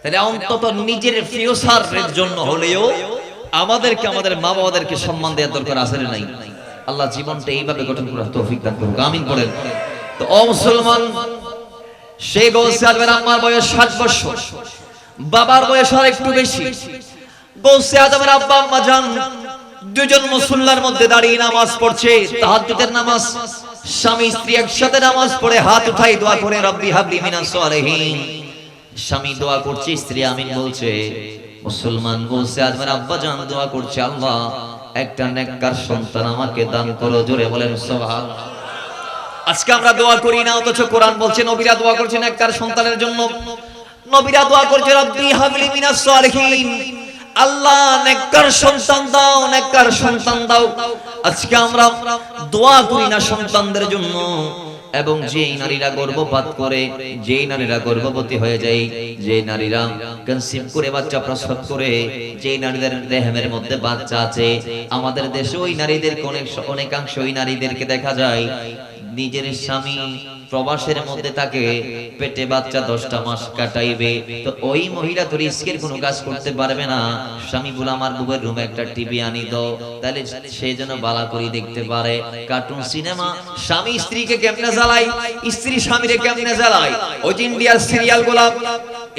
তাহলে অন্তত নিজের ফিউচারের জন্য হলেও আমাদেরকে আমাদের মা বাবাদেরকে সম্মান দেওয়ার দরকার আছে না নাই? আল্লাহ জীবনটা এইভাবে গঠন করার তৌফিক দান করুক, আমিন বলেন। তো ও মুসলমান, সেই গৌসে আজমের আম্মার বয়স 60 বছর, বাবার বয়স আর একটু বেশি। গৌসে আজমের আব্বা আম্মা জান দুজন মুসল্লার মধ্যে দাঁড়িয়ে নামাজ পড়ছে, তাহাজ্জুদের নামাজ। স্বামী স্ত্রী একসাথে নামাজ পড়ে হাত উঠাই দোয়া করে, রব্বি হাবলি মিনাস সালিহিন। স্বামী দোয়া করছে, স্ত্রী আমিন বলছে। মুসলমান গৌসে আজমের আব্বা জান দোয়া করছে, আল্লাহ একটা নেককার সন্তান আমাকে দান করো। জোরে বলেন সুবহানাল্লাহ। আজকে আমরা দোয়া করি না, অথচ কোরআন বলছে নবীরা দোয়া করছেন নেককার সন্তানের জন্য। নবীরা দোয়া করছে, রব্বি হাবলি মিনাস সালিহিন, আল্লাহ নেককার সন্তান দাও, নেককার সন্তান দাও। আজকে আমরা দোয়া করি না সন্তানদের জন্য। এবং যেই নারীরা গর্ভপাত করে, যেই নারীরা গর্ভবতী হয়ে যায়, যেই নারীরা কনসিভ করে বাচ্চা প্রসব করে, যেই নারীদের দেহের মধ্যে বাচ্চা আছে, আমাদের দেশে ওই নারীদেরকে অনেকাংশ ওই নারীদেরকে দেখা যায় নিজের স্বামী প্রবাসের মধ্যে তাকে পেটে বাচ্চা 10টা মাস কাটাইবে, তো ওই মহিলা তো রিস্কের কোনো কাজ করতে পারবে না। স্বামী বলে আমার বুবের রুমে একটা টিভি আনি দাও, তাহলে সে যেন বালা করে দেখতে পারে কার্টুন সিনেমা। স্বামী স্ত্রীকে কেমনে জ্বালায়, স্ত্রী স্বামীরে কেমনে জ্বালায়, ওই যে ইন্ডিয়ার সিরিয়াল গুলা,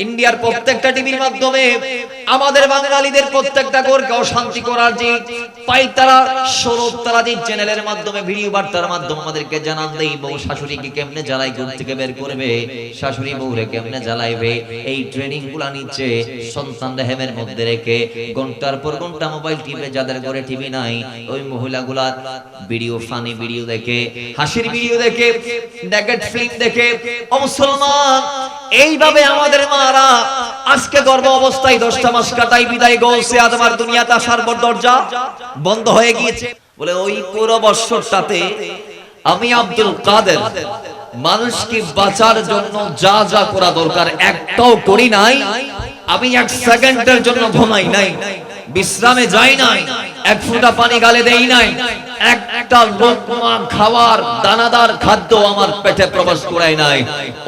ইন্ডিয়ার প্রত্যেকটা টিভির মাধ্যমে আমাদের বাঙালিদের প্রত্যেকটা ঘরকে অশান্তি করার যে পাইতারা শরৎ তারা যে চ্যানেলের মাধ্যমে ভিডিও বার্তার মাধ্যমে আমাদেরকে জানান দেই, বউ শাশুড়িকে কেমনে জ্বালাই ঘর থেকে বের করবে, শাশুড়ি বউরে কেমনে জ্বালাইবে, এই ট্রেনিং গুলা নিচ্ছে সন্তান দেহের মধ্যে রেখে ঘন্টার পর ঘন্টা মোবাইল টিপে। যাদের ঘরে টিভি নাই ওই মহিলাগুলা ভিডিও, ফানি ভিডিও দেখে, হাসির ভিডিও দেখে, নেগেট ফিল্ম দেখে। ও মুসলমান, এইভাবে আমাদের মারা আজকে গর্ভ অবস্থায় 10টা মাস কাটাই বিদায় গৌসে আজমার দুনিয়াতে আসার পর দরজা বন্ধ হয়ে গিয়েছে। বলে ওই পুরো বছরটাতে আমি আব্দুল কাদের মানুষকে বাঁচার জন্য যা যা করা দরকার একটাও করি নাই। আমি 1 সেকেন্ডের জন্য ঘুমাই নাই, বিশ্রামে যাই নাই, এক ফোঁটা পানি গালে দেই নাই, একটা লোকমা খাওয়ার দানাদার খাদ্য আমার পেটে প্রবেশ করাই নাই।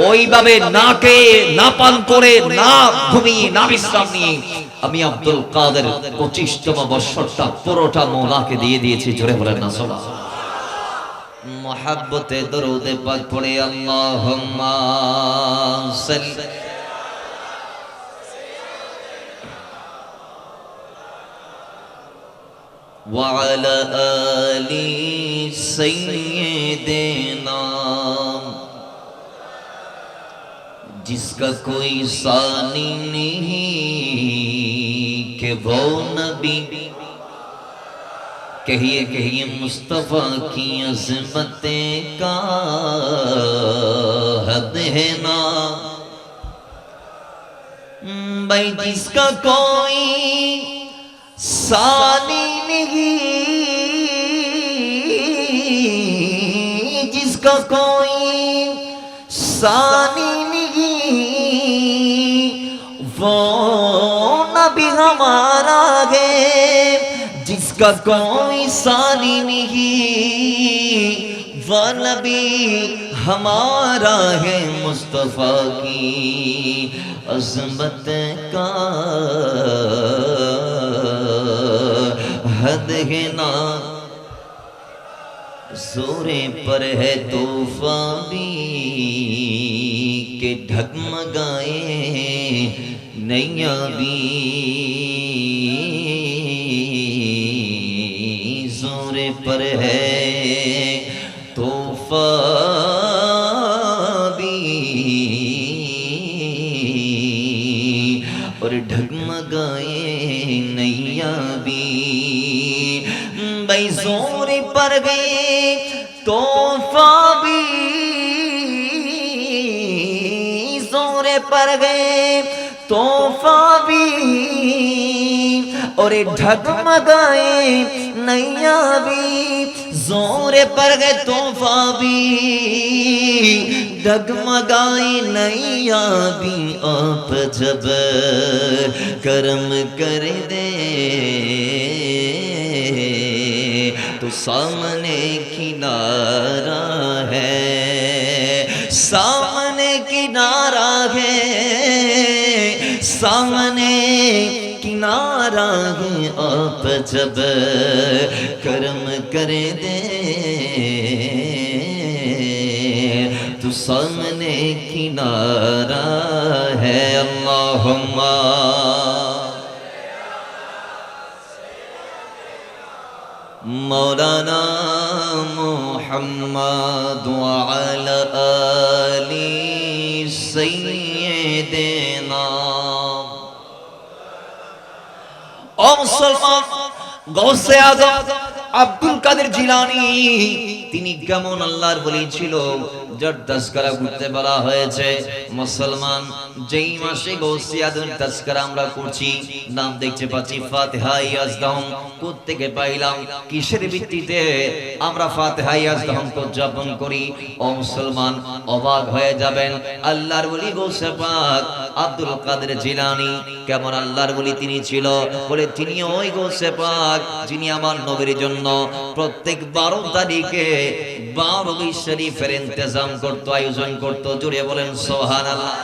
ওইভাবে না খেয়ে না পান করে না ঘুমিয়ে না বিশ্রাম নিয়ে আমি আব্দুল কাদের 25তম বছরটা পুরোটা মওলাকে দিয়ে দিয়েছি। জোরে বলেন না সুবহানাল্লাহ। মোহাব্বতে দরুদে পাক পড়ে আল্লাহুম্মা সাল্লি وعلى آل سيدنا जिसका कोई सानी नहीं कि वो नबी, कहिए कहिए मुस्तफा की अज़मतें का हद है ना भाई, जिसका कोई सानी नहीं, जिसका कोई सानी नहीं, वो नबी हमारा है। जिसका कोई सानी नहीं, वो नबी हमारा है। मुस्तफा की अज़मत का हद है ना, जोरे पर है तूफा भी के ढगमगाए नैया भी, जोरे पर है तूफा भी और ढगमगाए नैया भी। भाई जोरे पर गए तोहफा भी, जोरे पर गए तोहफा भी और ढगमगाए नैया भी। जोरे पर गए तोहफा भी, डगमगाए नैया भी। आप जब करम कर दे तो सामने किनारा है, सामने किनारा है। सामने किनारा है आप जब कर्म कर दे तो सामने किनारा है। अल्लाहुम्मा मौलाना मुहम्मद व अला आली सय्यिदना। ओ मुसलमान, गौसे आजम আব্দুল কাদের জিলানী তিনি কেমন আল্লাহর ওলি ছিল যার তাজকিরা করতে বলা হয়েছে। মুসলমান, যেই মাসে গৌসে আজমের তাজকিরা আমরা করছি, নাম দেখতে পাচ্ছি ফাতিহা ইয়াজদাহুম, কোত্থেকে পাইলাম, কিসের ভিত্তিতে আমরা ফাতিহা ইয়াজদাহুম উদযাপন করি? ও মুসলমান, অবাক হয়ে যাবেন, আল্লাহর ওলি গৌসে পাক আব্দুল কাদের জিলানী কেমন আল্লাহর ওলি তিনি ছিল। বলে তিনি ওই গৌসে পাক যিনি আমার নবীর জন্য প্রত্যেক 12 তারিখে 12 শরীফের ইন্তজাম করত, আয়োজন করত। জুড়ে বলেন সুবহানাল্লাহ।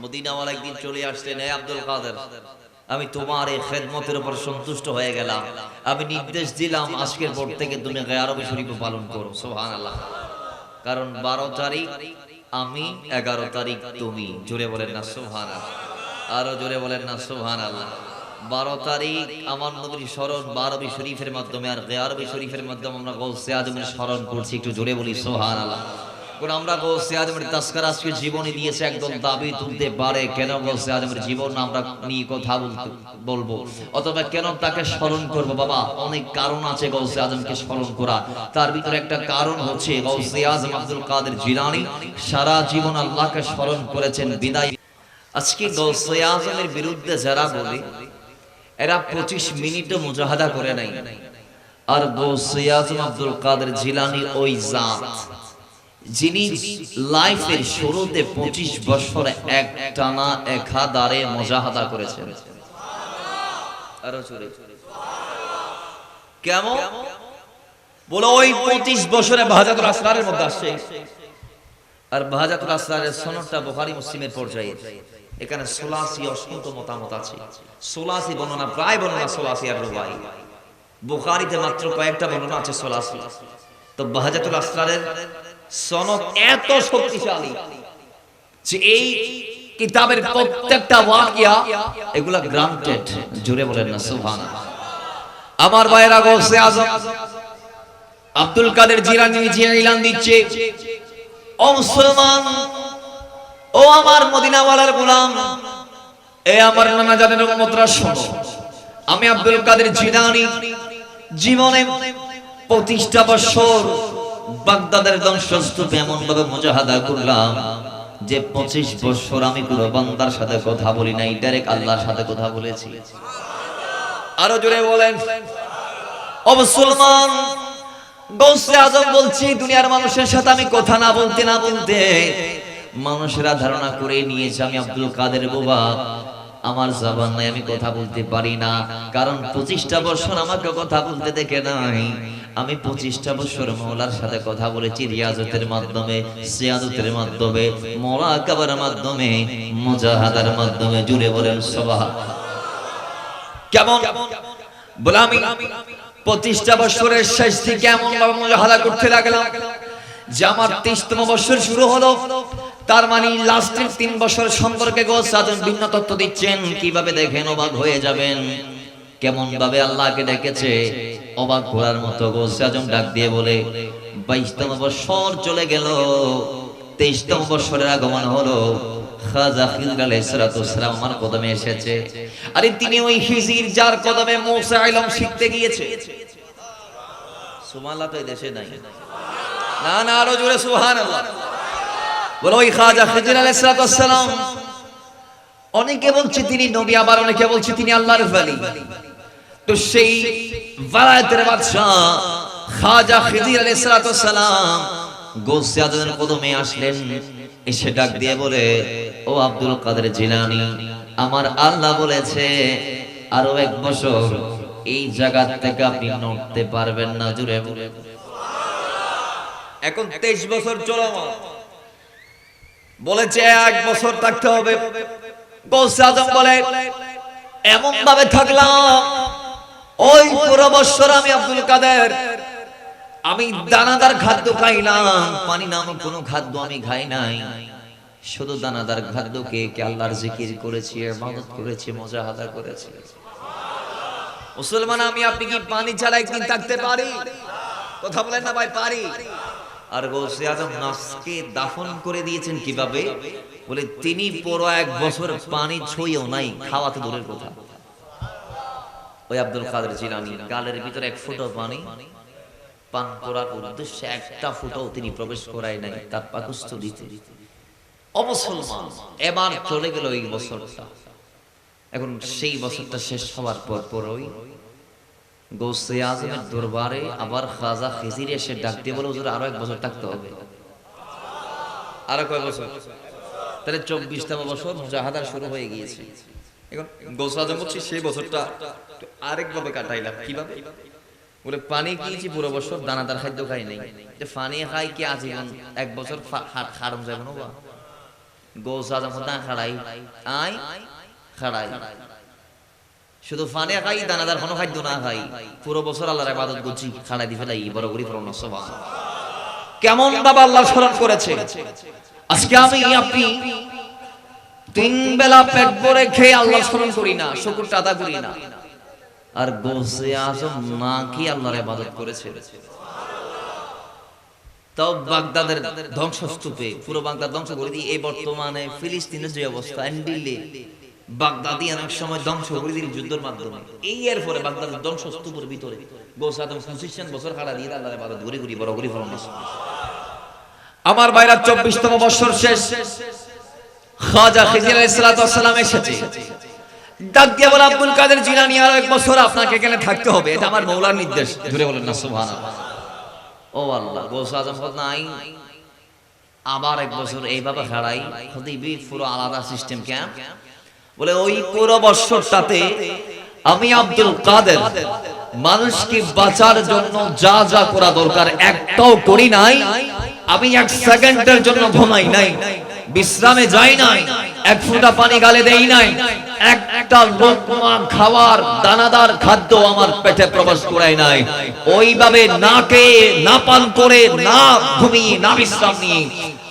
মদিনাওয়ালা একদিন চলে আসলেন, হে আব্দুল কাদের, আমি তোমার এই খেদমতের উপর সন্তুষ্ট হয়ে গেলাম, আমি নির্দেশ দিলাম আজকের পর থেকে তুমি গায়রবি শরীফ পালন করো। সুবহানাল্লাহ। কারণ 12 তারিখ আমি, 11 তারিখ তুমি। জুড়ে বলেন না সুবহানাল্লাহ। আরো জোরে বলেন না সুবহানাল্লাহ। 12 তারিখ আমার নবীর স্মরণ 12 শরীফের মাধ্যমে, আর গায়রবি শরীফের মাধ্যমে আমরা গৌসে আজমের স্মরণ করছি। একটু জোরে বলি সুবহানাল্লাহ। কোন আমরা গৌসে আজমের তাজকিরা আজকে জীবনী দিয়েছে, একদম দাবি তুলতে পারে কেন গৌসে আজমের জীবন আমরা নিয়ে কথা বলবো, অথবা কেন তাকে স্মরণ করব? বাবা, অনেক কারণ আছে গৌসে আজমকে স্মরণ করা। তার ভিতরে একটা কারণ হচ্ছে গৌসে আজম আব্দুল কাদের জিলানী সারা জীবন আল্লাহকে স্মরণ করেছেন। বিদায় আজকে গৌসে আজমের বিরুদ্ধে যারা বলে, এরা 25 মিনিটও মুজাহাদা করে নাই। আর গৌসে আজম আব্দুল কাদের জিলানী ওই জাত যিনি লাইফের শুরুতে 25 বছর একটানা একাধারে মুজাহাদা করেছেন। আরো জোরে কেমন বলো? ওই 25 বছরে বাহাজাতুল আসরারের মধ্যে আসছে, আর বাহাজাতুল আসরারের সনদটা বুখারী মুসলিমের পর্যায়ে। এখানে 86 অসংখ্য মতামত আছে, 86 বর্ণনা, প্রায় বর্ণনা 86 আর রুবাই। বুখারীতে মাত্র কয়েকটা বর্ণনা আছে 86। তো বাহাজাতুল আসরারের সনদ এত শক্তিশালী যে এই কিতাবের প্রত্যেকটা ওয়াকিয়া এগুলা গ্রান্টেড। জোরে বলেন না সুবহানাল্লাহ। আমার ভাইয়েরা, গৌসে আজম আব্দুল কাদের জিলানী নিজে এলান দিচ্ছে, ও মুসলমান, ও আমার মদিনাওয়ালার গোলাম, এ আমার নানা জানের উম্মতরা শোনো, আমি আব্দুল কাদের জিলানী জীবনে 25টা বছর বাগদাদের ধ্বংসস্তূপে এমন ভাবে মুজাহাদা করলাম যে 25 বছর আমি কোনো বান্দার সাথে কথা বলি নাই, ডাইরেক্ট আল্লাহর সাথে কথা বলেছি। আরো জোরে বলেন। ও মুসলমান, গৌসে আজম বলছি, দুনিয়ার মানুষের সাথে আমি কথা না বলতে মানুষেরা ধারণা করে নিয়েছে আমি আব্দুল কাদের বাবা, আমার জবান নাই, আমি কথা বলতে পারি না। কারণ 25টা বছর আমাকে কথা বলতে দেখে নাই। আমি 25টা বছর মওলার সাথে কথা বলেছি রিয়াজতের মাধ্যমে, সিয়াদতের মাধ্যমে, মুরাকাবার মাধ্যমে, মুজাহাদার মাধ্যমে। জুড়ে বলেন সুবহানাল্লাহ। কেমন বলে আমি 25টা বছরের শেষ থেকে এমন ভাবে মুজাহাদা করতে লাগলাম যে আমার 23তম বছর শুরু হলো। তার মানে লাস্টের 3 বছর সম্পর্কে গৌসে আজম ভিন্ন তথ্য দিচ্ছেন। কিভাবে দেখেন, অবাক হয়ে যাবেন কেমন ভাবে আল্লাহকে ডেকেছে, অবাক করার মতো। গৌসে আজম ডাক দিয়ে বলে, 22তম বছর চলে গেল, 23তম বছরের আগমন হলো। খাজা খিজর আলাইহিস সালাম আমার কদমে এসেছে। আরে তিনি ওই খিজির যার কদমে মুসা ইলম শিখতে গিয়েছে। সুবহানাল্লাহ। তো এই দেশে নাই। না না, আরো জোরে সুবহানাল্লাহ বলো। ওই খাজা খিজর আলাইহিস সালাম, অনেকে বলছে তিনি নবী, আবার অনেকে বলছে তিনি আল্লাহর ওলি। তো সেই ওয়ালায়াতের বাদশা খাজা খিজর আলাইহিস সালাম গৌসে আজমের কদমে আসলেন। এসে ডাক দিয়ে বলে, ও আব্দুল কাদের জিলানী, আমার আল্লাহ বলেছে আরো 1 বছর এই জায়গা থেকে আপনি নড়তে পারবেন না। জুড়ে বলে। এখন 23 বছর চলমান, বলেছে 1 বছর থাকতে হবে। গৌসে আজম বলে এমন ভাবে থাকলাম ওই পুরো বছর আমি আব্দুল কাদের আমি দানাদার খাদ্য খাইলাম, পানি নামক কোনো খাদ্য আমি খাই নাই, শুধু দানাদার খাদ্য কে আল্লাহর জিকির করেছি, ইবাদত করেছি, মুজাহাদা করেছি। মুসলমান আমি আপনি কি পানি ছাড়া একদিন থাকতে পারি? কথা বলেন না ভাই, পারি? আর গৌসে আজম নফসকে দাফন করে দিয়েছেন কিভাবে? বলে তিনি পুরো 1 বছর পানি ছুঁয়েও নাই, খাওয়া তো দূরের কথা। ওই আব্দুল কাদের জিলানী গালের ভিতরে 1 ফোঁটা পানি পান করার উদ্দেশ্যে 1টা ফোঁটাও তিনি প্রবেশ করায় নাই তার পাকস্থ দিতে। অমুসলমান এবার চলে গেল এই বছরটা। এখন সেই বছরটা শেষ হওয়ার পরই গৌসে আজমের দরবারে আবার খাজা খিজির এসে ডাক দিয়ে বলে হুজুর আরো 1 বছর থাকতে হবে। আরো কয় বছর? তাহলে 24তম বছর মুজাহাদা শুরু হয়ে গিয়েছে। এখন গৌসে আজম বলছে সেই বছরটা আরেকভাবে কাটাইলাম। কিভাবে? বলে পানি খেয়েছি পুরো বছর, দানাদার খাদ্য খাই নাই, যে পানি খাই কি আজীবন 1 বছর খাড়ম যাবে না? গৌসে আজম না খাড়াই আয় খাড়াই, শুধু পানি খাই, দানাদার কোনো খাদ্য না খাই, পুরো বছর আল্লাহর ইবাদত করছি, খাড়াই দি ফেলাই বড় করি ফরম না। সুবহান। কেমন বাবা আল্লাহ স্মরণ করেছে। আজকে আমি আপনি 3 বেলা পেট ভরে খেয়ে আল্লাহ স্মরণ করি না, শুকরটা আদা করি না। আর গৌসে আজম না কি আল্লাহর ইবাদত করেছে। তাও বাগদাদের ধ্বংসস্তূপে পুরো বাগদাদ ধ্বংস করে দিয়ে এই বর্তমানে ফিলিস্তিনের যে অবস্থা, এন্ডিলে বাগদাদি অনেক সময় ধ্বংস করে দিল যুদ্ধের মাধ্যমে। এই এর পরে বাগদাদের ধ্বংসস্তূপের ভিতরে গৌসে আজম 25 বছর খাড়া দিয়ে আল্লাহর ইবাদত ঘুরে ঘুরে বড় করে ফরমাস। আমার ভাইরা 24তম বছর শেষ, খাজা খিজির আলাইহিস সালাতু ওয়াস সালাম এসেছে। ডাক দিয়ে বলে আব্দুল কাদের জিলানী আরো 1 বছর আপনাকে এখানে থাকতে হবে, এটা আমার মওলার নির্দেশ। জোরে বলেন না সুবহানাল্লাহ। ও আল্লাহ, গৌসে আজম বলেন নাই আবার 1 বছর এইভাবে খাড়াই দিবি, পুরো আলাদা সিস্টেম কেন? বলে ওই পুরো বছরটাতে আমি আব্দুল কাদের মানুষকে বাঁচার জন্য যা যা করা দরকার একটাও করি নাই। আমি 1 সেকেন্ডের জন্য ঘুমাই নাই, বিশ্রামে যাই নাই, 1 ফোঁটা পানি গালে দেই নাই, একটা লোকমা খাওয়ার দানাদার খাদ্য আমার পেটে প্রবেশ করাই নাই। ওইভাবে না খেয়ে না পান করে না ঘুমিয়ে না বিশ্রাম নিয়ে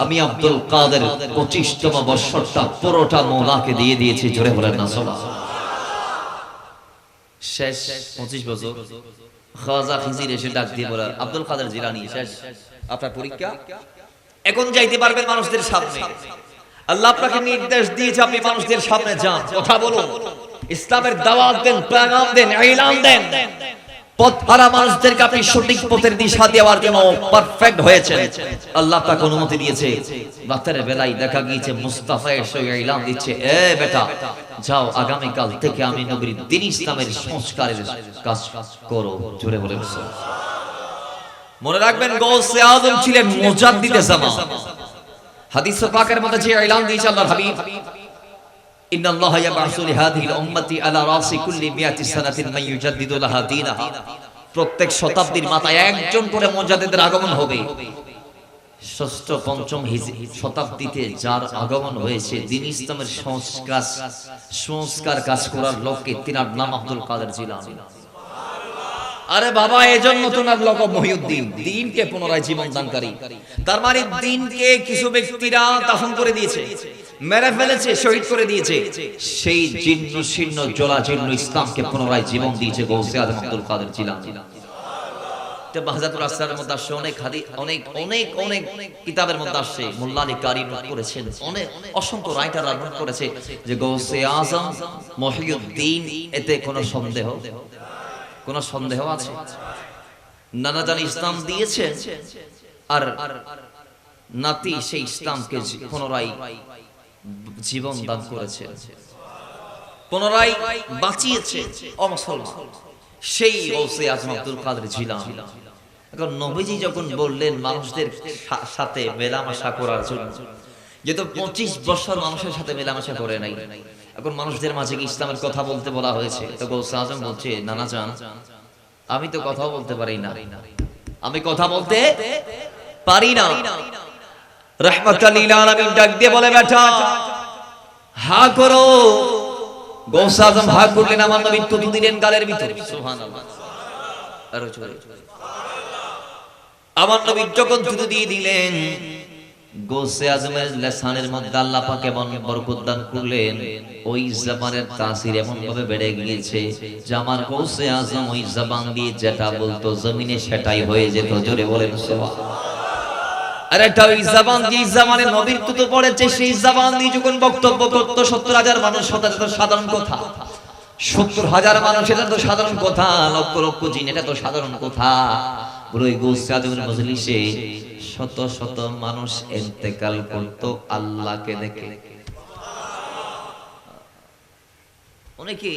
আমি আব্দুল কাদের 25তম বছরটা পুরোটা মওলাকে দিয়ে দিয়েছি। জোরে বলেন না সুবহানাল্লাহ। শেষ 25 বছর খাজা খিজির এসে ডাক দিয়ে বলে আব্দুল কাদের জিলানী শেষ, আপনার পরীক্ষা, এখন যাইতে পারবেন মানুষদের সামনে। আল্লাহ আপনাকে নির্দেশ দিয়েছে আপনি মানুষদের সামনে যান, কথা বলুন, ইসলামের দাওয়াত দেন, পেগাম দেন, ইলান দেন। পথহারা মানুষদেরকে আপনি সঠিক পথের দিশা দেওয়ার জন্য পারফেক্ট হয়েছে। আল্লাহ আপনাকে অনুমতি দিয়েছে। রাতের বেলায় দেখা গিয়েছে মুস্তাফা এসে ইলান দিচ্ছে, এ বেটা যাও, আগামী কাল থেকে আমি নবীর দ্বীন ইসলামের সংস্কারের কাজ করো। জোরে বলে মনে রাখবেন গৌসে আজম ছিলেন মুজাদ্দিদে জামান। হাদিস পাকের মধ্যে যে ইলান দিয়েছে আল্লাহর হাবিব, ইন্নাল্লাহা ইয়াবআসু লিহাদিহিল উম্মতি আলা রাসি কুল্লি মিয়াতি সানাতিন মান ইউজাদ্দিদু লাহা দীনাহা। প্রত্যেক শতাব্দীর মাথায় একজন করে মুজাদ্দিদের আগমন হবে। ষষ্ঠ পঞ্চম শতাব্দীতে যার আগমন হয়েছে দ্বীন ইসলামের সংস্কার কাজ করার লক্ষ্যে, তিনার নাম আব্দুল কাদের জিলানী। আরে বাবা, এজন্য তোমার লকব মহিউদ্দিন, দ্বীনকে পুনরায় জীবন দানকারী। তার মানে দ্বীনকে কিছু ব্যক্তিরা দাফন করে দিয়েছে, মেরে ফেলেছে, শহীদ করে দিয়েছে। সেই জীর্ণ শীর্ণ জলা জীর্ণ ইসলামকে পুনরায় জীবন দিয়েছে গৌসে আজম আব্দুল কাদের জিলানী। এটা বাহজাতুল আসরারের মধ্যে আসছে, অনেক হাদিস, অনেক কিতাবের মধ্যে আসছে। মোল্লা আলী কারি নোট করেছেন, অনেক অসংখ্য রাইটাররা নোট করেছে যে গৌসে আজম মহিউদ্দিন, এতে কোনো সন্দেহ আছে? নানা জানি ইসলাম দিয়েছে, আর নাতি সেই ইসলামকে পুনরায় জীবন দান করেছে, পুনরায় বাঁচিয়েছে অমুসলমান, সেই গৌসে আজম আব্দুল কাদের জিলানী। এখন নবীজি যখন বললেন মানুষদের সাথে মেলামেশা করার জন্য, যেহেতু 25 বছর মানুষের সাথে মেলামেশা করে নাই, এখন মানুষদের মাঝে কি ইসলামের কথা বলতে বলা হয়েছে। তো গৌসে আজম বলছে, নানা জান আমি তো কথা বলতে পারি না, আমি কথা বলতে পারি না। রাহমাতুল লিল আলামিন ডাক দিয়ে বলে, বেটা হা করো। গৌস আজম হা করলেন, আমার নবী তুতু দিলেন গালের ভিতরে। সুবহানাল্লাহ। আরো জোরে। আমার নবী যখন তুতু দিয়ে দিলেন, গৌসে আজমের লেসানের মধ্যে আল্লাহ পাক এমন বরকত দান করলেন, ওই জবানের তাসির এমন ভাবে বেড়ে গিয়েছে যে আমার গৌসে আজম ওই জবান দিয়ে যেটা বলতো জমিনে সেটাই হয়ে যেত। জোরে বলেন সুবহানাল্লাহ। আর একটা ওই জবান দিয়ে জামানে নবীর তুতু পড়েছে, সেই জবান দিয়ে যখন বক্তব্য করতো 70,000 মানুষ, সেটা তো সাধারণ কথা। 70,000 মানুষ, এটা তো সাধারণ কথা। লক্ষ লক্ষ জিন, এটা তো সাধারণ কথা। পুরো ওই গৌসে আজমের মজলিসে শত শত মানুষ ইন্তেকাল করতো আল্লাহকে দেখে। অনেকে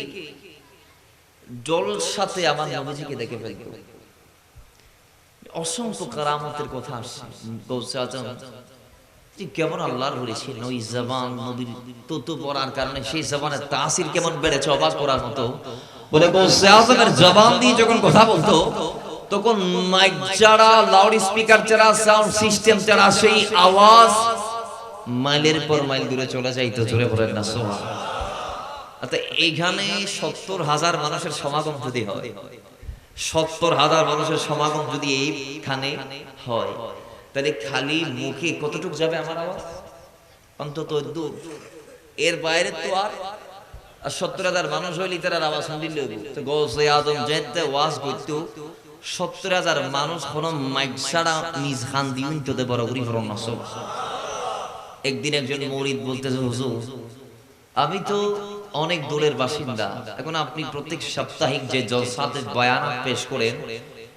জলসাতে আমার নবীজিকে দেখে ফেলতো। অসংখ্য কারামতের কথা আসছে। গৌসে আজম কেমন আল্লাহর ওলি ছিলেন, ওই জবান নবীর তুতু পড়ার কারণে সেই জবানের তাসির কেমন বেড়েছে, অবাক করার মতো। বলে গৌসে আজমের জবান দিয়ে যখন কথা বলতো, তখন মাইক ছাড়া, লাউড স্পিকার ছাড়া, সাউন্ড সিস্টেম ছাড়া সেই আওয়াজ মাইলের পর মাইল দূরে চলে যাইতো। জোরে বলেন না সুবহানাল্লাহ। আচ্ছা, এইখানে 70,000 মানুষের সমাগম যদি হয়, 70,000 মানুষের সমাগম যদি এইখানে হয়, তাহলে খালি মুখে কতটুকু যাবে আমার আওয়াজ? অন্তত দূর, এর বাইরে তো আর 70,000 মানুষ হইলে তার আওয়াজ শুনলে তো গৌসে আজম যেতে ওয়াজ করতো, 70,000 মানুষ কোনো মাইক ছাড়া নিজ খান দিয়ে উঠতে বড় করি ফরম না। একদিন একজন মুরিদ বলতেছে, হুজুর আমি তো অনেক দূরের বাসিন্দা, এখন আপনি প্রত্যেক সাপ্তাহিক যে জলসাতে বয়ান পেশ করেন,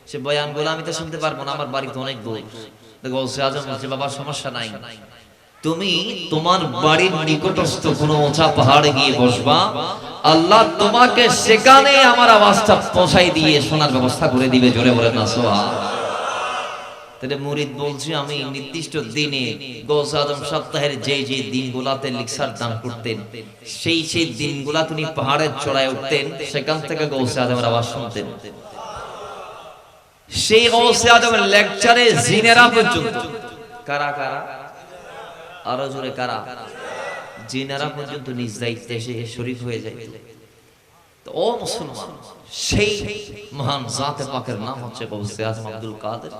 সে বয়ানগুলো আমি তো শুনতে পারবো না, আমার বাড়ি তো অনেক দূর। গৌসে আজম বলছে, বাবা সমস্যা নাই, তুমি তোমার বাড়ির নিকটস্থ কোনো উঁচা পাহাড়ে গিয়ে বসবা, আল্লাহ তোমাকে সেখানে আমার আওয়াজটা পৌঁছাই দিয়ে শোনার ব্যবস্থা করে দিবে। জোরে বলেন না সুবহানাল্লাহ। তাহলে মুরিদ বলছি, আমি নির্দিষ্ট দিনে গৌসে আজম সপ্তাহের যে যে দিনগুলাতে লিকসার দান করতেন, সেই সেই দিনগুলা তিনি পাহাড়ের চূড়ায় উঠতেন, সেখান থেকে গৌসে আজমের আওয়াজ শুনতেন। সেই গৌসে আজমের লেকচারে জিনেরা পর্যন্ত, কারা কারা, আরো জোরে কারা, জিনেরা পর্যন্ত নিজ দায়িত্বে এসে শরীক হয়ে যায়। তো ও মুসলমান, সেই মহান জাতে পাকের নাম হচ্ছে গৌসে আজম আব্দুল কাদের।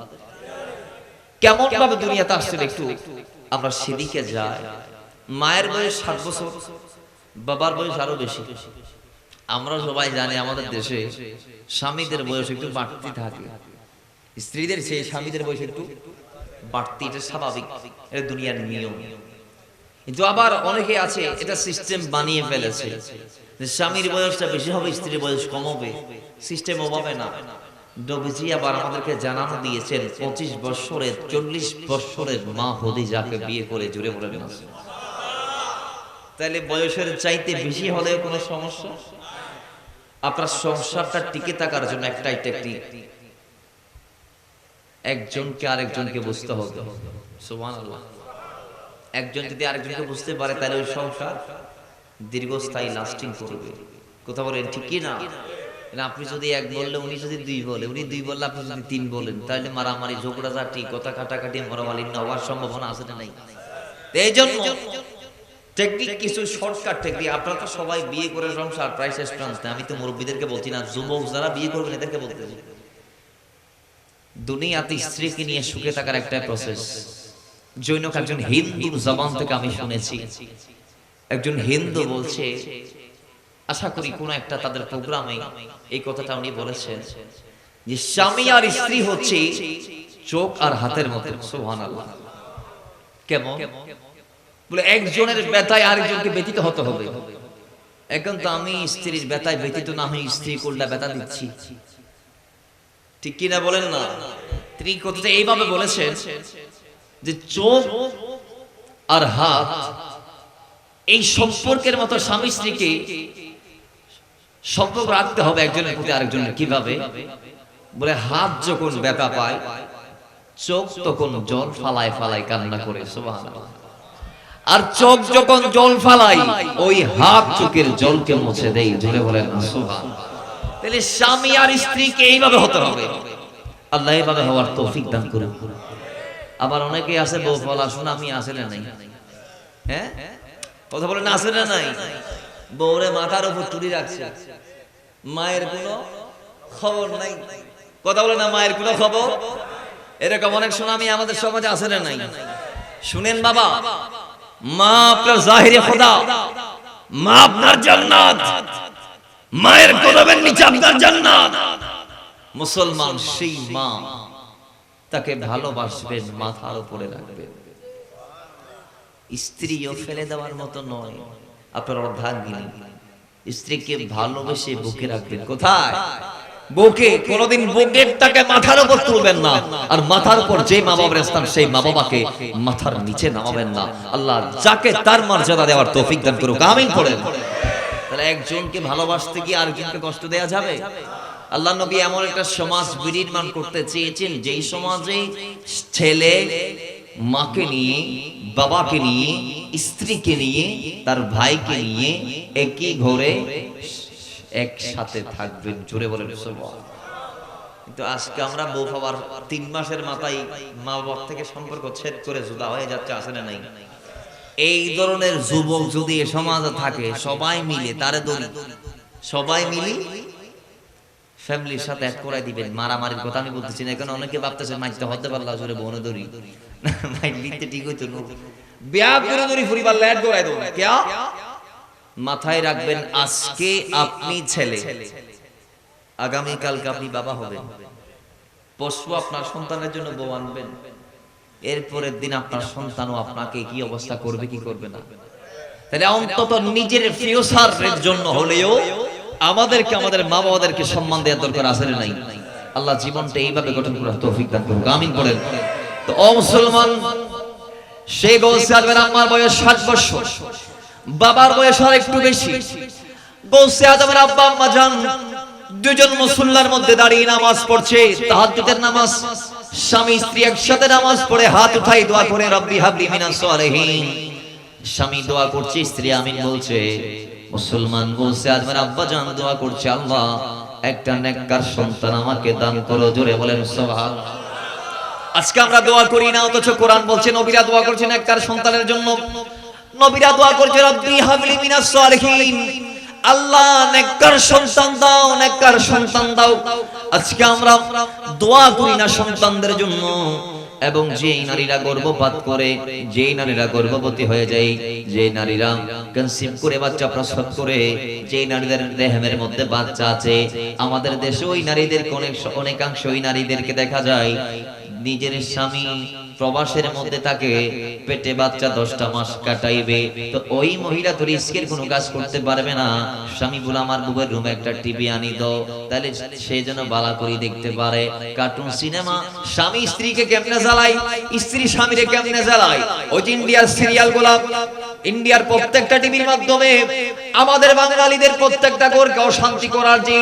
কেমন ভাবে দুনিয়াতে আসছেন একটু আমরা সেদিকে যাই। মায়ের বয়স 60 বছর, বাবার বয়স আরো বেশি। আমরা সবাই জানি আমাদের দেশে স্বামীদের বয়স একটু বাড়তি থাকে, স্ত্রীদের চেয়ে স্বামীদের বয়স একটু বাড়তি, এটা স্বাভাবিক, এটা দুনিয়ার নিয়ম। কিন্তু আবার অনেকে আছে এটা সিস্টেম বানিয়ে ফেলেছে যে স্বামীর বয়সটা বেশি হবে, স্ত্রীর বয়স কম হবে। সিস্টেম ওভাবে না। নবীজি আবার আমাদেরকে জানানো দিয়েছেন 25 বছরের 40 বছরের মা খদীজাকে বিয়ে করে। জুড়ে বলেন না। তাহলে বয়সের চাইতে বেশি হলেও কোনো সমস্যা? আপনার সংসারটা টিকে থাকার জন্য একটাই টেকনিক, একজনকে আরেকজনকে বুঝতে হবে। সুবহানাল্লাহ। একজন যদি আরেকজনকে বুঝতে পারে, তাহলে ওই সংসার দীর্ঘস্থায়ী লাস্টিং করবে। কথা বলেন ঠিক কি না? আপনি যদি এক বললে উনি যদি দুই বলে, উনি দুই বললে আপনি যদি তিন বলেন, তাহলে মারামারি, ঝগড়াঝাটি, কথা কাটাকাটি, মরামালিন্য হওয়ার সম্ভাবনা আছে না নাই? এই জন্য টেকনিক, কিছু শর্টকাট টেকনিক। আপনারা তো সবাই বিয়ে করে সংসার প্রায় শেষ প্রান্তে। আমি তো মুরব্বীদেরকে বলছি না, যুবক যারা বিয়ে করবেন এদেরকে বলতে। দুনিয়াতে স্ত্রীকে নিয়ে সুখে থাকার একটা প্রসেস। জৈনক একজন হিন্দুর জবান থেকে আমি শুনেছি, একজন হিন্দু বলছে, আশা করি কোন একটা তাদের প্রোগ্রামে এই কথাটা উনি বলেছেন, যে স্বামী আর স্ত্রী হচ্ছে চোখ আর হাতের মতো। সুবহানাল্লাহ। কেমন? বলে একজনের ব্যথায় আরেকজনকে ব্যথিত হতে হবে। এখন তো আমি স্ত্রীর ব্যথায় ব্যথিত না হই, স্ত্রী কোলটা ব্যথা দিচ্ছি, ঠিক কিনা বলেন না? তিনি কথাটা এইভাবে বলেছেন যে চোখ আর হাত এই সম্পর্কের মতো স্বামী স্ত্রীকে সম্পর্ক রাখতে হবে একজনের প্রতি আরেকজনের। কিভাবে? বলে হাত যখন ব্যথা পায়, চোখ তখন জল ফালায় ফালায় কান্না করে। সুবহানাল্লাহ। আর চোখ যখন জল ফালায়, ওই হাত চোখের জলকে মুছে দেয়। জোরে বলেন না সুবহানাল্লাহ। তাহলে স্বামী আর স্ত্রীকে এইভাবে হতে হবে। আল্লাহ এইভাবে হওয়ার তৌফিক দান করুন। আবার অনেকে আছে বউ ফলা শোনা আমি আসলে নাই, হ্যাঁ কথা বলে না আছে না নাই? বউরে মাথার উপর তুলি রাখছে, মায়ের কোনো খবর নাই। কথা বলে না, মায়ের কোনো খবর। এরকম অনেক সুনামি আমাদের সমাজে আছে না নাই? শুনেন বাবা, মা আপনার জাহিরে খোদা, মা আপনার জান্নাত, মায়ের কদমের নিচে আপনার জান্নাত। মুসলমান সেই মা, তাকে ভালোবাসবেন, মাথার উপরে রাখবেন। স্ত্রীও ফেলে দেওয়ার মতো নয়, আপনার অর্ধাঙ্গিনী। স্ত্রীকে ভালোবেসে বুকে রাখবেন। কোথায়? বুকে। কোনদিন বুকের তাকে মাথার উপর তুলবেন না, আর মাথার উপর যে মা বাবার স্থান, সেই মা বাবাকে মাথার নিচে নামাবেন না। আল্লাহ যাকে তার মর্যাদা দেওয়ার তৌফিক দান করুক, আমিন পড়েন। তাহলে একজনকে ভালোবাসতে গিয়ে আরেকজনকে কষ্ট দেয়া যাবে? আল্লাহ নবী এমন একটা সমাজ বিনির্মাণ করতে চেয়েছেন, যেই সমাজে ছেলে মাকে নিয়ে, বাবাকে নিয়ে, স্ত্রীকে নিয়ে, তার ভাইকে নিয়ে একই ঘরে একসাথে থাকবেন। জোরে বলেন সুবহানাল্লাহ। কিন্তু আজকে আমরা বউ হওয়ার 3 মাসের মাথায় মা বাবার থেকে সম্পর্ক ছেদ করে জুদা হয়ে যাচ্ছে, আছে না নাই? এই ধরনের যুবক যদি এ সমাজে থাকে, সবাই মিলে তারে দড়ি, সবাই মিলে ফ্যামিলির সাথে এক করে দিবেন। মারামারির কথা আমি বলতেছি না, কারণ অনেকে ভাবতেছে মাইতে হতে পারলা জোরে বনে দড়ি, মাইক দিতে ঠিক হইতো না, বিয়া করে দড়ি ফুরিবার ল্যাট গোড়ায় দাও কে। মাথায় রাখবেন, আজকে আপনি ছেলে, আগামী কালকে আপনি বাবা হবেন, পরশু আপনার সন্তানের জন্য বউ আনবেন, এরপরের দিন আপনার সন্তানও আপনাকে কি অবস্থা করবে কি করবে না। তাহলে অন্তত নিজের ফিউচারের জন্য হলেও আমাদেরকে, আমাদের মা বাবাদেরকে সম্মান দেওয়ার দরকার আছে না নাই? আল্লাহ জীবনটা এইভাবে গঠন করার তৌফিক দান করুক, আমিন বলেন। তো ও মুসলমান, সেই গৌসে আজমের আম্মার বয়স 60 বছর, বাবার বয়স আর একটু বেশি। গৌসে আজমের আব্বা আম্মা জান দুজন মুসল্লার মধ্যে দাঁড়িয়ে নামাজ পড়ছে, তাহাজ্জুদের নামাজ। স্বামী স্ত্রী একসাথে নামাজ পড়ে হাত উঠাই দোয়া করে, রব্বি হাবলি মিনাস সালিহিন। স্বামী দোয়া করছে, স্ত্রী আমিন বলছে। মুসলমান বলছে, আজমের আব্বা জান দোয়া করছে, আল্লাহ একটা নেককার সন্তান আমাকে দান করো। জোরে বলেন সুবহানাল্লাহ। আজকে আমরা দোয়া করি না, অথচ কোরআন বলছে নবীরা দোয়া করছেন নেককার সন্তানের জন্য। নবীরা দোয়া করছে, রব্বি হাবলি মিনাস সালিহিন, আল্লাহ নেককার সন্তান দাও, নেককার সন্তান দাও। আজকে আমরা দোয়া করি না সন্তানদের জন্য। এবং যেই নারীরা গর্ভপাত করে, যেই নারীরা গর্ভবতী হয়ে যায়, যেই নারীরা কনসিভ করে বাচ্চা প্রসব করে, যেই নারীদের রেহমের মধ্যে বাচ্চা আছে, আমাদের দেশে ওই নারীদের অনেকাংশ ওই নারীদেরকে দেখা যায় নিজের স্বামী প্রবাসের মধ্যে তাকে পেটে বাচ্চা 10টা মাস কাটাইবে, তো ওই মহিলা তো রিস্কের কোনো কাজ করতে পারবে না। স্বামী বলে আমার বুবের রুমে একটা টিভি আনি দাও, তাহলে সে যেন বালা করে দেখতে পারে কার্টুন সিনেমা। স্বামী স্ত্রীকে কেমনে জ্বালায়, স্ত্রী স্বামীরে কেমনে জ্বালায়, ওই যে ইন্ডিয়ার সিরিয়াল গুলা, ইন্ডিয়ার প্রত্যেকটা টিভির মাধ্যমে আমাদের বাঙালিদের প্রত্যেকটা ঘরকে অশান্তি করার যে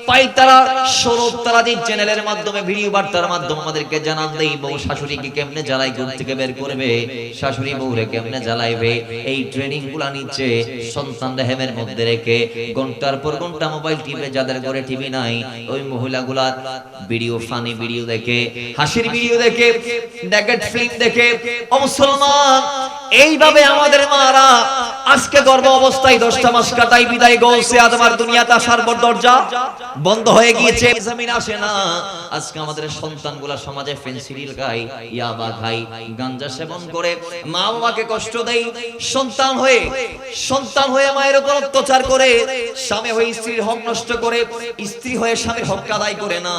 পাইতারা সরব, তারা যে চ্যানেলের মাধ্যমে ভিডিও বার্তার মাধ্যমে আমাদেরকে জানান দেই, বউ শাশুড়িকে কেমনে জ্বালাই, ঘর থেকে বের করবে, শাশুড়ি বউরে কেমনে জ্বালাইবে, এই ট্রেনিং গুলা নিচ্ছে সন্তান রেহেমের মধ্যে রেখে। ঘন্টার পর ঘন্টা মোবাইল টিপে, যাদের ঘরে টিভি নাই ওই মহিলাগুলা ভিডিও, ফানি ভিডিও দেখে, হাসির ভিডিও দেখে, নেকেড ফিল্ম দেখে। ও মুসলমান, এইভাবে আমাদের মারা আজকে গর্ভ অবস্থায় 10টা মাস কাটাই, বিদায় গৌসে আদমার দুনিয়াতে আসার দরজা বন্ধ হয়ে গিয়েছে, জমিন আসে না। আজকে আমাদের সন্তানগুলা সমাজে ফেন্সিডিল খায়, ইয়াবা খায়, গাঞ্জা সেবন করে, মা বাবাকে কষ্ট দেয়। সন্তান হয়ে মায়ের উপর অত্যাচার করে, স্বামী হয়ে স্ত্রীর হক নষ্ট করে, স্ত্রী হয়ে স্বামীর হক আদায় করে না,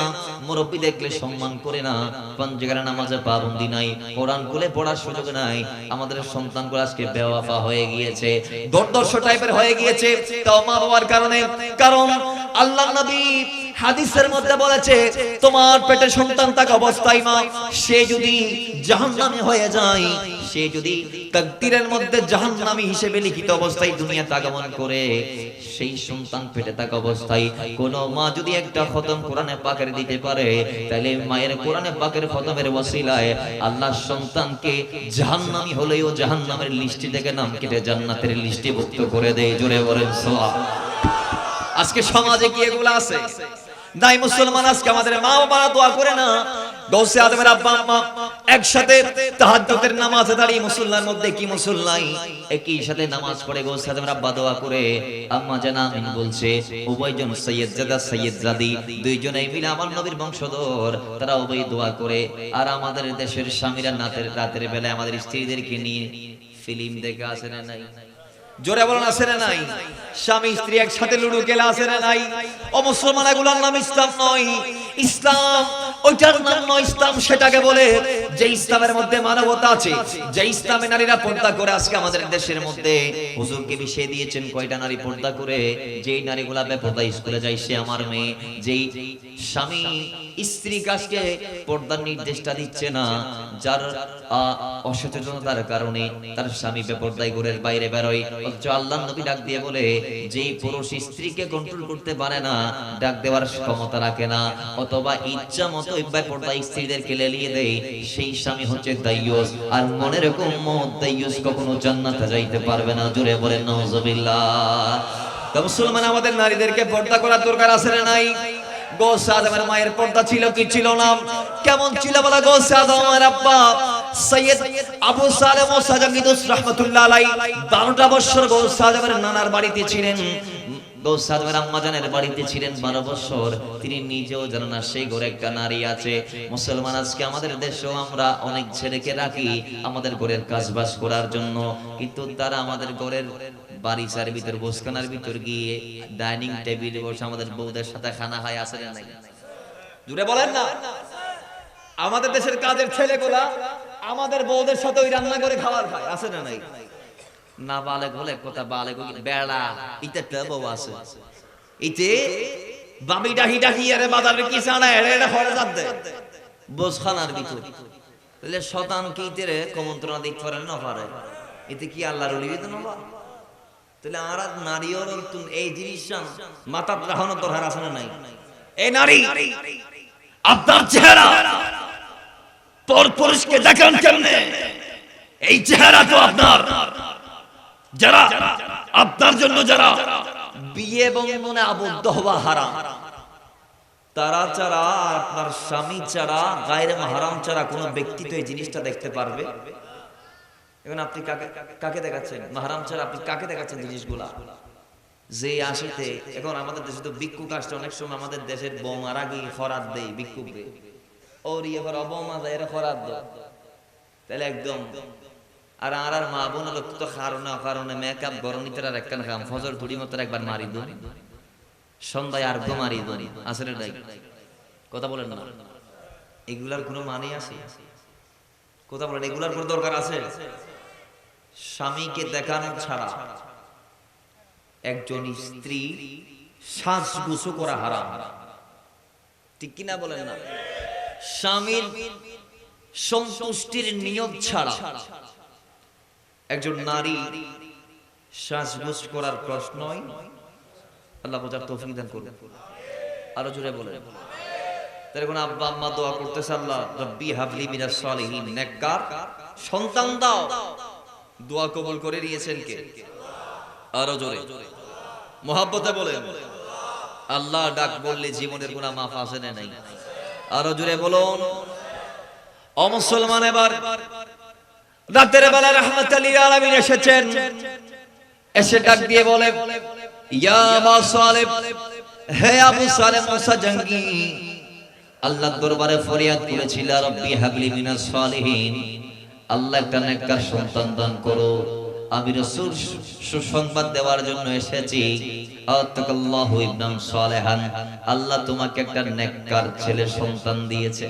মুরব্বি দেখলে সম্মান করে না, পাঞ্জাগারে নামাজে পাবন্দি নাই, কোরআন খুলে পড়ার সুযোগ নাই। আমাদের সন্তানগুলো আজকে বেওয়াফা হয়ে গিয়েছে, দর্দর্শ টাইপের হয়ে গিয়েছে, তাও মা বাবার কারণে। কারণ আল্লাহ নবী হাদিসের মধ্যে বলেছে, তোমার পেটে সন্তান থাকা অবস্থায় মা সে যদি জাহান্নামী হয়ে যায়, সে যদি তাকদীরের মধ্যে জাহান্নামী হিসেবে লিখিত অবস্থায় দুনিয়াতে আগমন করে, সেই সন্তান পেটে থাকা অবস্থায় কোন মা যদি একটা খতম কোরআনে পাকের দিতে পারে, তাহলে মায়ের কোরআনে পাকের খতমের ওসিলায় আল্লাহ সন্তানকে জাহান্নামী হলেও জাহান্নামের লিস্টে থেকে নাম কেটে জান্নাতের লিস্টে ভুক্ত করে দেয়। জোরে বলেন সুবহানাল্লাহ। আজকে সমাজে কি এগুলো আছে? নাই মুসলমান, আজকে আমাদের মা বাবা দোয়া করে না, গৌসে আজমের আব্বা আম্মা একসাথে তাহাজ্জুদের নামাজে দাঁড়িয়ে মুসল্লার মধ্যে কি মুসল্লাই একই সাথে নামাজ পড়ে গৌসে আজমের আব্বা দোয়া করে আম্মা জান আমিন বলছে। উভয়জন সাইয়্যিদজাদা সাইয়্যিদজাদি দুইজনেই মিলে আমার নবীর বংশধর, তারা উভয় দোয়া করে। আর আমাদের দেশের স্বামীরা রাতের বেলায় আমাদের স্ত্রীদেরকে নিয়ে ফিল্ম দেখে আসে না নাই? জোরে বলেন আছে না নাই? স্বামী স্ত্রী একসাথে লুডো খেলা আছে না নাই? ও মুসলমান, এগুলোর নাম ইসলাম নয়। ইসলাম ওইটার নাম নয়, ইসলাম সেটাকে বলে যে ইসলামের মধ্যে মানবতা আছে, যে ইসলামে নারীরা পর্দা করে। আজকে আমাদের দেশের মধ্যে হুজুরকে বিষয় দিয়েছেন কয়টা নারী পর্দা করে? যেই নারীগুলা বেপর্দা স্কুলে যায় সে আমার মেয়ে। যেই স্বামী স্ত্রী কাজকে পর্দার নির্দেশটা দিচ্ছে না, যার অসচেতনতার কারণে তার স্বামী বেপর্দায় ঘরের বাইরে বেরোয়, অথচ আল্লাহর নবী ডাক দিয়ে বলে যেই পুরুষ স্ত্রীকে কন্ট্রোল করতে পারে না, ডাক দেওয়ার ক্ষমতা রাখে না, অথবা ইচ্ছা মতো বেপর্দা স্ত্রীদেরকে লেলিয়ে দেয়, সেই স্বামী হচ্ছে দাইয়ুস। আর মনে রেখো, দাইয়ুস কখনো জান্নাতে যাইতে পারবে না। জোরে বলেন নাউজুবিল্লাহ। তো মুসলমান, আমাদের নারীদেরকে পর্দা করার দরকার আছে না নাই? গৌসে আজমের মায়ের পর্দা ছিল কি ছিল না? কেমন ছিল বলা? গৌসে আজমের আব্বা সৈয়দ আবু সালেহ মুসা জাঙ্গিদুস রাহমাতুল্লাহ আলাইহি 12টা বছর গৌসে আজমের নানার বাড়িতে ছিলেন। গৌসে আজমের আম্মা জানের বাড়িতে ছিলেন 12 বছর। তিনি নিজেও জানেন না সেই ঘরে একটা নারী আছে। মুসলমান, আজকে আমাদের দেশেও আমরা অনেক ছেলেকে রাখি আমাদের ঘরের কাজবাজ করার জন্য, কিন্তু তারা আমাদের ঘরের বাড়ির ভিতর বসখানার ভিতর গিয়ে ডাইনিং টেবিলে বসে আমাদের বউদের সাথে খানা খায় আছে না নাই? জুড়ে বলেন না। আমাদের দেশের কাজের ছেলেগুলা আমাদের বউদের সাথে ওই রান্না করে খাবার খায় আছে না নাই? না বালেক হলে কথা বালেক বেড়া ইতে বউ আছে, ইতে বাবি ডাহি ডাহি আরে বাজারে কি ছাড়া এড়ে হরে যাচ্ছে বসখানার ভিতর। তাহলে শতান কি ইতেরে কমন্ত্রণা দিতে পারে না পারে? এতে কি আল্লাহর ওলি দিতে না? তাহলে আর নারীও এই জিনিসটা মাথার রাখানোর দরকার আছে না নাই? এই নারী, আপনার চেহারা পর পুরুষকে দেখান কেমনে? এই চেহারা তো আপনার, যারা আপনার জন্য যারা বিয়ে বন্ধনে আবদ্ধ হওয়া হারাম, তারা ছাড়া, আপনার স্বামী ছাড়া, গায়রে মাহরাম ছাড়া কোনো ব্যক্তি তো এই জিনিসটা দেখতে পারবে? এখন আপনি কাকে দেখাচ্ছেন? মাহরাম ছাড়া আপনি কাকে দেখাচ্ছেন জিনিসগুলা? যে আসিতে এখন আমাদের দেশে তো ভিক্ষুক আসছে, অনেক সময় আমাদের দেশের বৌমারা গিয়ে খরাত দেয় ভিক্ষুককে, ওর ইয়ে করে অবমা যায় এরা খরাত দেয়, তাহলে একদম। আর আর মা বোন লোক তো কারণে মেকআপ গরনিতে আর একখান খাম ফজর ধুড়ি মতো একবার মারি দো, সন্ধ্যায় আর গো মারি দো, আসলে কথা বলেন না। এগুলার কোনো মানে আছে? কথা বলেন, এগুলার কোনো দরকার আছে? স্বামীকে দেখানো ছাড়া একজন স্ত্রী সাজগুজু করা হারাম, ঠিক কিনা বলেন না? স্বামীর সন্তুষ্টির নিয়ত ছাড়া একজন নারী সাজগুজ করার প্রশ্নই। আল্লাহ বোঝার তৌফিক দান করুন। আরো জোরে বলেন। তাহলে কোন আব্বা আম্মা দোয়া করতেছে, আল্লাহ রব্বি হাবলি মিনাস সালিহিন, নেককার সন্তান দাও। দোয়া কবুল করে নিয়েছেন কে? আরো জোরে মোহাব্বতে বলেন। আল্লাহ ডাক বললে জীবনের গুনাহ মাফ আছে না নাই? আরো জোরে বলুন। ও মুসলমান, এবার রাতের বেলা রাহমাতুল লিল আলামিন এসেছেন, এসে ডাক দিয়ে বলে, ইয়া আবু সালেহ, হে আবু সালেহ মুসা জঙ্গি, আল্লাহর দরবারে ফরিয়াদ করেছিল, রব্বি হাবলি মিনাস সালিহিন, আল্লাহ একটা নেককার সন্তান দান করো। আমি রাসূল সুসংবাদ দেওয়ার জন্য এসেছি, আতাকাল্লাহু ইবনান সালেহান, আল্লাহ তোমাকে একটা নেককার ছেলে সন্তান দিয়েছে।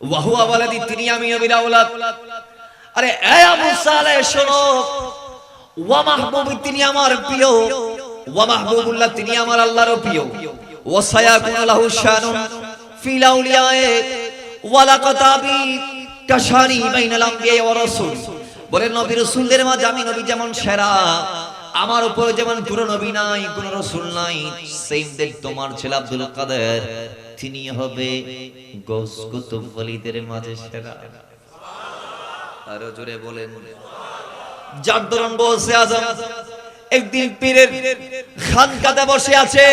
ওয়া হুয়া ওয়ালাদি, তিনি আমি নবীর আওলাদ। আরে এ আবু সালেহ শোনো, ওয়া মাহবুবি, তিনি আমার প্রিয়, ওয়া মাহবুবুল্লাহ, তিনি আমার আল্লাহর প্রিয়, ওয়া সায়াকুনু লাহু শানুন ফিল আউলিয়ায়ে ওয়া লাকাতাবি কাশানি বাইনাল আমবিয়া ওয়া রাসূল। বলে নবী রাসূলদের মাঝে আমি নবী যেমন সেরা, আমার উপরে যেমন কোন নবী নাই, কোন রাসূল নাই, সেম দেখ তোমার ছেলে আব্দুল কাদের, তিনি হবে গৌস কুতুব ওলিদের মাঝে সেরা। আরো জোরে বলেন। যার দরুন গৌসে আজম একদিন পীরের খানকাতে বসে আছে,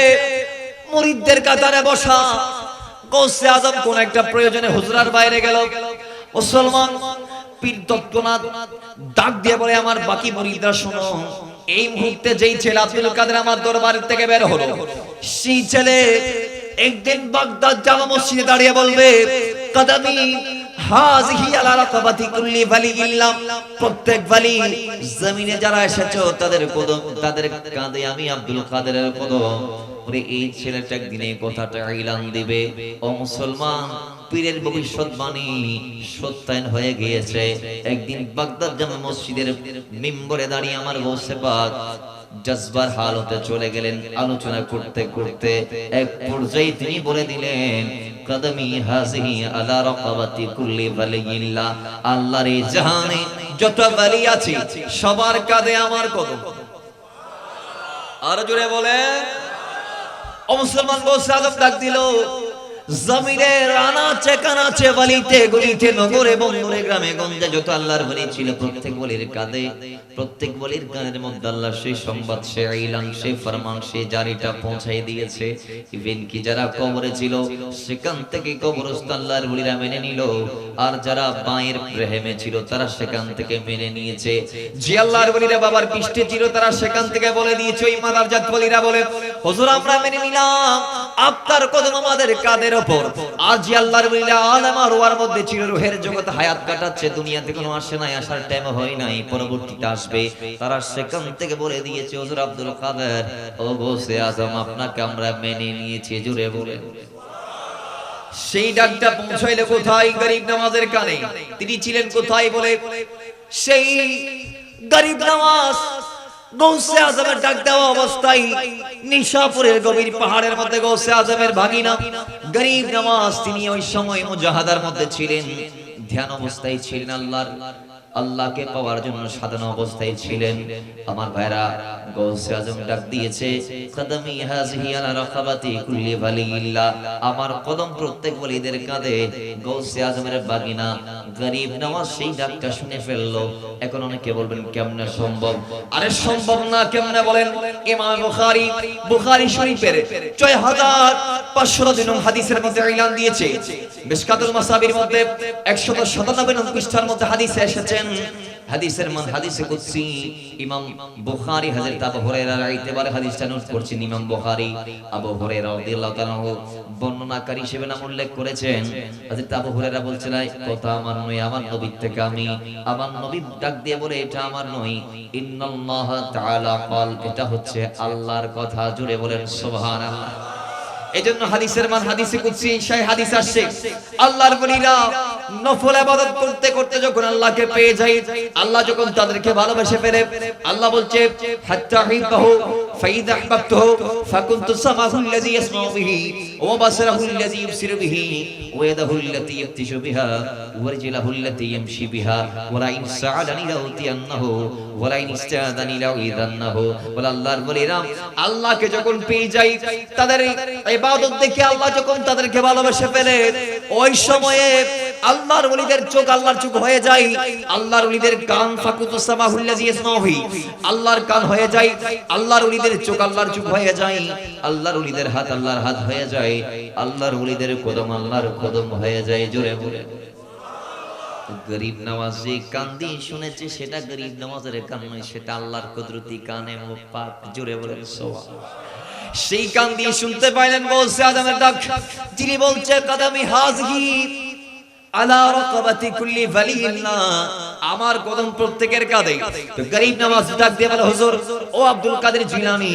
মুরিদদের কাতারে বসা, গৌসে আজম কোন একটা প্রয়োজনে হুজরার বাইরে গেল। মুসলমান পীর তৎক্ষণাৎ ডাক দিয়ে বলে, আমার বাকি মুরিদরা শোনো, এই মুহূর্তে যেই ছেলে আব্দুল কাদের আমার দরবার থেকে বের হলো, সেই ছেলে একদিন বাগদাদ জামা মসজিদে দাঁড়িয়ে বলবে, কদমি হাযিহি আলা রাকাবাতি কুল্লি ওয়ালিইল্লাহ, প্রত্যেক ওয়ালি জমিনে যারা এসেছো তাদের কদম, তাদের কাঁধে আমি আব্দুল কাদেরের কদম। ওরে এই ছেলেটা একদিনে কথাটা এলান দিবে। ও মুসলমান, পীরের ভবিষ্যৎবাণী সত্যায়ন হয়ে গিয়েছে। একদিন বাগদাদ জামা মসজিদের মিম্বরে দাঁড়িয়ে আমার গৌসে পাক জজবার হালতে চলে গেলেন। আলোচনা করতে করতে এক পর্যায়ে তিনি বলে দিলেন, কদমি হাযিহি আলা রাকাবাতি কুল্লি ওয়ালিইল্লাহ, আল্লাহর এই জাহানে যত ওয়ালি আছে সবার কাঁধে আমার কদম। আর জোরে বলে, ও মুসলমান, গৌসে আজম ডাক দিল, জমিনের আনাচে কানাচে ওয়ালিতে গলিতে নগরে বন্দরে গ্রামে গঞ্জে যত আল্লাহর ওয়ালি ছিল, প্রত্যেক ওয়ালির কাঁধে, প্রত্যেক ওয়ালির কানের মধ্যে আল্লাহ সেই সংবাদ, সেই ইলান, সেই ফরমান, সেই জারিটা পৌঁছাই দিয়েছে। ইভেন কি যারা কবরে ছিল সেখান থেকে কবরস্থ আল্লাহর ওয়ালিরা মেনে নিল, আর যারা বায়ের প্রেমে ছিল তারা সেখান থেকে মেনে নিয়েছে। যে আল্লাহর ওয়ালিরা বাবার পৃষ্ঠে ছিল তারা সেখান থেকে বলে দিয়েছে। ওই মাদারজাত ওয়ালিরা বলে, হুজুর আমরা মেনে নিলাম আপনার কদম আমাদের কাঁধের উপর। আর যে আল্লাহর ওয়ালিরা আলেম আর ওয়ার মধ্যে ছিল, রূহের জগতে হায়াত কাটাচ্ছে, দুনিয়াতে কোনো আসে নাই, আসার টাইম হয় নাই, পরবর্তীতে আসবে, তারা সেখান থেকে বলে দিয়েছে, হুজুর আব্দুল কাদের ও গৌসে আজম আপনাকে আমরা মেনে নিয়েছি। জোরে বলে, সেই ডাকটা পৌঁছাইলে কোথায়? গরিব নওয়াজের কানে। তিনি ছিলেন কোথায়? বলে, সেই গরিব নওয়াজ গৌসে আজমের ডাক দেওয়া অবস্থায় নিশাপুরের গভীর পাহাড়ের মধ্যে গৌসে আজমের ভাগিনা গরিব নওয়াজ, তিনি ওই সময় মুজাহাদার মধ্যে ছিলেন, ধ্যান অবস্থায় ছিলেন, আল্লাহকে পাওয়ার জন্য সাধনা অবস্থায় ছিলেন। আমার ভাইরা, গৌসে আজম ডাক দিয়েছে, কদমি হাযিহি আলা রাকাবাতি কুল্লি ওয়ালিইল্লাহ, আমার কদম প্রত্যেক ওয়ালিদের কাঁধে। গৌসে আজমের বাগিনা গরিব নওয়াজ সেই ডাকটা শুনে ফেললো। এখন অনেকে বলবেন কেমনে সম্ভব? আরে সম্ভব না কেমনে বলেন? ইমাম বুখারী শরীফের 6500 নং হাদিসের মধ্যে ইলান দিয়েছে। মিশকাতুল মাসাবির মধ্যে 197 নং পৃষ্ঠার মধ্যে হাদিসে এসেছে, হাদিসের মান হাদিসে কুদসি। ইমাম বুখারী হযরত আবু হুরায়রা রাইতেবারে হাদিসটা নোট করছেন। ইমাম বুখারী আবু হুরায়রা রাদিয়াল্লাহু তাআলা বর্ণনাকারী হিসেবে নাম উল্লেখ করেছেন। হযরত আবু হুরায়রা বলছেন, কথা আমার নয়, আমার নবী থেকে আমি, আমার নবী ডাক দিয়ে বলে, এটা আমার নয়, ইন্নাল্লাহ তাআলা ক্বাল, এটা হচ্ছে আল্লাহর কথা। জুড়ে বলেন সুবহানাল্লাহ। এজন্য হাদিসের মান হাদিসে কুদসি, সেই হাদিস আসছে, আল্লাহর ওয়ালিরা নফল ইবাদত করতে করতে যখন আল্লাহকে পেয়ে যায়, আল্লাহ যখন তাদেরকে ভালোবেসে ফেলে, আল্লাহ বলছে, হাত্তা হিবাহু ফাইদা আহবাবতুহু ফাকুনতু সামাহু আল্লাযী ইয়াসমাউ বিহি ওয়া বাসারাহু আল্লাযী ইবসিরু বিহি ওয়া ইয়াদাহু আল্লাতী ইয়াবতিশু বিহা ওয়া রিজলাহু আল্লাতী ইয়ামশি বিহা ওয়া লা ইন সাআলানি লাউতিয়ান্নাহু ওয়া লা ইন ইস্তাআযানি লাউইযান্নাহু। বলে আল্লাহর ওয়ালিরা আল্লাহকে যখন পেয়ে যায়, তাদের ইবাদত দেখে আল্লাহ যখন তাদেরকে ভালোবেসে ফেলে, ওই সময়ে আল্লাহর ওলিদের চোখ আল্লাহর চোখ হয়ে যায়, আল্লাহর ওলিদের কান ফাকুতু সামাহুল্লাযী ইয়াসমাউহি, আল্লাহর কান হয়ে যায়, আল্লাহর ওলিদের চোখ আল্লাহর চোখ হয়ে যায়, আল্লাহর ওলিদের হাত আল্লাহর হাত হয়ে যায়, আল্লাহর ওলিদের কদম আল্লাহর কদম হয়ে যায়। জোরে বলে, গরিব নওয়াজ যে কান দিয়ে শুনেছে সেটা গরিব নওয়াজের কান নয়, সেটা আল্লাহর কুদরতি কানে মুবারক। জোরে বলে সুবহানাল্লাহ। সেই কান দিয়ে শুনতে পাইলেন গৌসে আজমের ডাক, যিনি বলছে, কদমি হাযিহি আলা রাকাবাতি কুল্লি ওয়ালিইল্লাহ, আমার কদম প্রত্যেকের কাঁধে। তো গরিব নওয়াজ ডাক দিয়ে বলে, হুজুর ও আব্দুল কাদের জিলানী,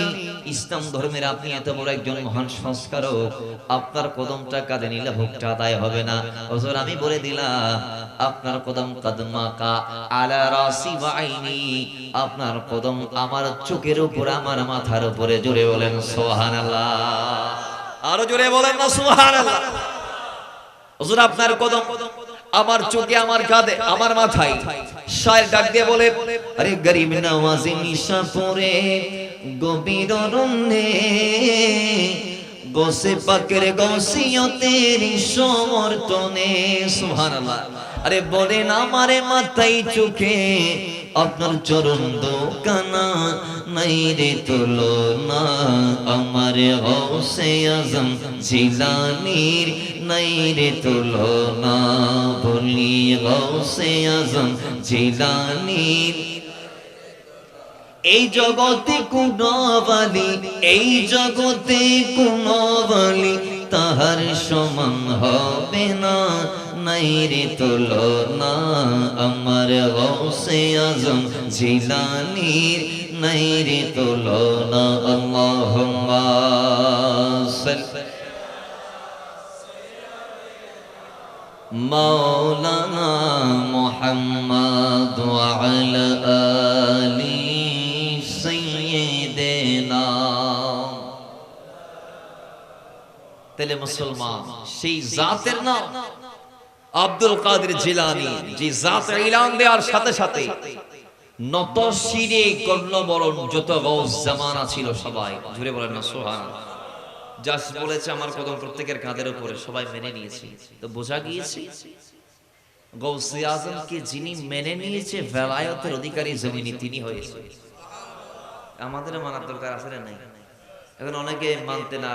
ইসলাম ধর্মের আপনি এত বড় একজন মহান সংস্কারক, আপনার কদমটা কাঁধে নিলে ভোগটা আদায় হবে না। হুজুর আমি বলে দিলাম, আপনার কদম কদমাকা আলা রাসি ওয়া আইনি, আপনার কদম আমার চোখের উপর, আমার মাথার উপরে। জোরে বলেন সুবহানাল্লাহ। আরো জোরে বলেন না সুবহানাল্লাহ। হুজুর আপনার কদম আমার চোখে, আমার কাঁধে, আমার মাথায়। শায়ের ডাক দিয়ে বলে, আরে গরিব নওয়াজি নিশাপুরে গভীর অরণ্যে গৌসে পাকের গৌসিয়তের সমর্থনে। সুবহানাল্লাহ। আরে বলেন আমারে মাথায় চোখে আপনার চরণ দোকানা নাই রে তুলনা আমার গৌসে আজম জিলানীর নাই রে তুলনা বলি গৌসে আজম জিলানীর এই জগতে কোনো বালি এই জগতে কোনো বালি তাহার সমান হবে না নাই রে তুলনা আমার গৌসে আজম জিলানীর নাই রে তুলনা আল্লাহুম্মা সাল্লি মাওলানা মুহাম্মদ ওয়া আলা আলি সাইয়্যিদিনা। তাহলে মুসলমান সেই জাতের নাম আব্দুল কাদের জিলানী, যে জাত ইলান দেওয়ার সাথে সাথে নত শিরে কর্ণবরণ যত গৌস জামানা ছিল সবাই জুড়ে বলেন না সুবহানাল্লাহ। জাস্ট বলেছে আমার কদম প্রত্যেকের কাঁধের উপরে, সবাই মেনে নিয়েছে। তো বোঝা গিয়েছে গৌসে আজমকে যিনি মেনে নিয়েছে ভেলায়তের অধিকারী জমিনে তিনি হয়েছে। আমাদের মানার দরকার আছে না নাই? এখন অনেকে মানতে না